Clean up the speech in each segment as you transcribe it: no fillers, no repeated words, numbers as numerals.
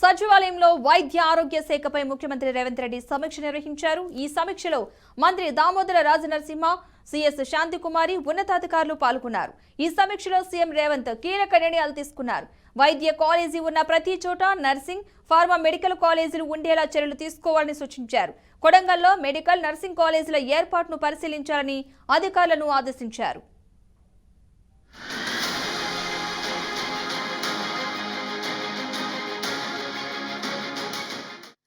సచివాలయంలో వైద్య ఆరోగ్య శాఖపై ముఖ్యమంత్రి రేవంత్ రెడ్డి సమీక్ష నిర్వహించారు. ఈ సమీక్షలో మంత్రి దామోదర రాజనరసింహ, సిఎస్ శాంతికుమారి ఉన్నతాధికారులు పాల్గొన్నారు. ఈ సమీక్షలో సీఎం రేవంత్ కీలక నిర్ణయాలు తీసుకున్నారు. వైద్య కాలేజీ ఉన్న ప్రతి చోట నర్సింగ్, ఫార్మా, మెడికల్ కాలేజీలు ఉండేలా చర్యలు తీసుకోవాలని సూచించారు. కొడంగల్లో మెడికల్, నర్సింగ్ కాలేజీల ఏర్పాటును పరిశీలించాలని అధికారులను ఆదేశించారు.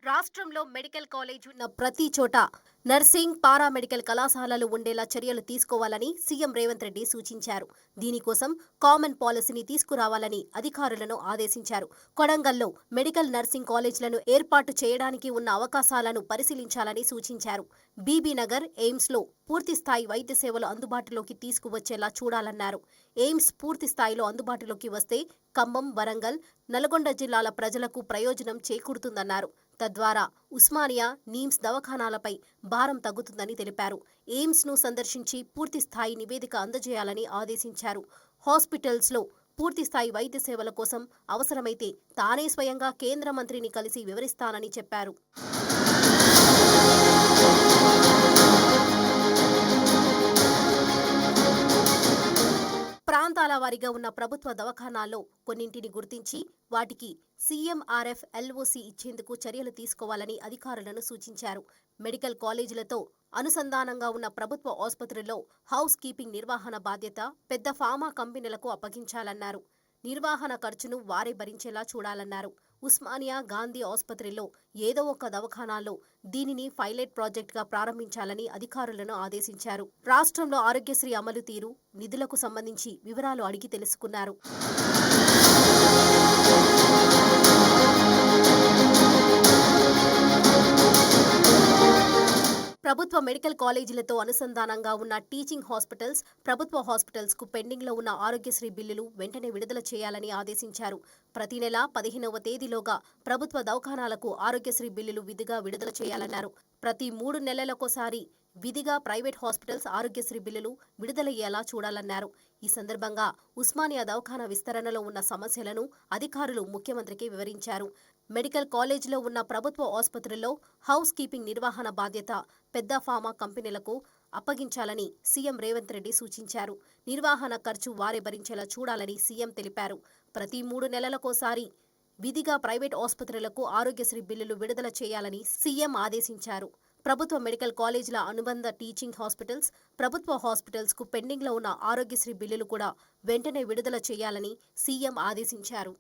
రాష్ట్రంలో మెడికల్ కాలేజ్ ఉన్న ప్రతి చోట నర్సింగ్, పారామెడికల్ కళాశాలలు ఉండేలా చర్యలు తీసుకోవాలని సీఎం రేవంత్ రెడ్డి సూచించారు. దీనికోసం కామన్ పాలసీని తీసుకురావాలని అధికారులను ఆదేశించారు. కొడంగల్లో మెడికల్, నర్సింగ్ కాలేజీలను ఏర్పాటు చేయడానికి ఉన్న అవకాశాలను పరిశీలించాలని సూచించారు. బీబీనగర్, ఎయిమ్స్లో పూర్తిస్థాయి వైద్య సేవలు అందుబాటులోకి తీసుకువచ్చేలా చూడాలన్నారు. ఎయిమ్స్ పూర్తి స్థాయిలో అందుబాటులోకి వస్తే ఖమ్మం, వరంగల్, నల్గొండ జిల్లాల ప్రజలకు ప్రయోజనం చేకూరుతుందన్నారు. తద్వారా ఉస్మానియా, నిమ్స్ దవాఖానాలపై భారం తగ్గుతుందని తెలిపారు. ఎయిమ్స్ను సందర్శించి పూర్తి స్థాయి నివేదిక అందజేయాలని ఆదేశించారు. హాస్పిటల్స్లో పూర్తిస్థాయి వైద్య సేవల కోసం అవసరమైతే తానే స్వయంగా కేంద్ర మంత్రిని కలిసి వివరిస్తానని చెప్పారు. ప్రాంతాల వారీగా ఉన్న ప్రభుత్వ దవాఖానాల్లో కొన్నింటిని గుర్తించి వాటికి సీఎంఆర్ఎఫ్ ఎల్ఓసి ఇచ్చేందుకు చర్యలు తీసుకోవాలని అధికారులను సూచించారు. మెడికల్ కాలేజీలతో అనుసంధానంగా ఉన్న ప్రభుత్వ ఆసుపత్రుల్లో హౌస్ కీపింగ్ నిర్వహణ బాధ్యత పెద్ద ఫార్మా కంపెనీలకు అప్పగించాలన్నారు. నిర్వహణ ఖర్చును వారే భరించేలా చూడాలన్నారు. ఉస్మానియా, గాంధీ ఆసుపత్రిలో ఏదో ఒక దవాఖానాల్లో దీనిని పైలట్ ప్రాజెక్టుగా ప్రారంభించాలని అధికారులను ఆదేశించారు. రాష్ట్రంలో ఆరోగ్యశ్రీ అమలు తీరు, నిధులకు సంబంధించి వివరాలు అడిగి తెలుసుకున్నారు. ప్రభుత్వ మెడికల్ కాలేజీలతో అనుసంధానంగా ఉన్న టీచింగ్ హాస్పిటల్స్, ప్రభుత్వ హాస్పిటల్స్కు పెండింగ్లో ఉన్న ఆరోగ్యశ్రీ బిల్లులు వెంటనే విడుదల చేయాలని ఆదేశించారు. ప్రతి నెల 15వ తేదీలోగా ప్రభుత్వ దవాఖానాలకు ఆరోగ్యశ్రీ బిల్లులు విధిగా విడుదల చేయాలన్నారు. ప్రతి 3 నెలలకోసారి విధిగా ప్రైవేట్ హాస్పిటల్స్ ఆరోగ్యశ్రీ బిల్లులు విడుదలయ్యేలా చూడాలన్నారు. ఈ సందర్భంగా ఉస్మానియా దవాఖానా విస్తరణలో ఉన్న సమస్యలను అధికారులు ముఖ్యమంత్రికి వివరించారు. మెడికల్ కాలేజీలో ఉన్న ప్రభుత్వ ఆసుపత్రుల్లో హౌస్ కీపింగ్ నిర్వహణ బాధ్యత పెద్ద ఫార్మా కంపెనీలకు అప్పగించాలని సీఎం రేవంత్ రెడ్డి సూచించారు. నిర్వహణ ఖర్చు వారే భరించేలా చూడాలని సీఎం తెలిపారు. ప్రతి 3 నెలలకోసారి విధిగా ప్రైవేట్ ఆసుపత్రులకు ఆరోగ్యశ్రీ బిల్లులు విడుదల చేయాలని సీఎం ఆదేశించారు. ప్రభుత్వ మెడికల్ కాలేజీల అనుబంధ టీచింగ్ హాస్పిటల్స్, ప్రభుత్వ హాస్పిటల్స్కు పెండింగ్లో ఉన్న ఆరోగ్యశ్రీ బిల్లులు కూడా వెంటనే విడుదల చేయాలని సీఎం ఆదేశించారు.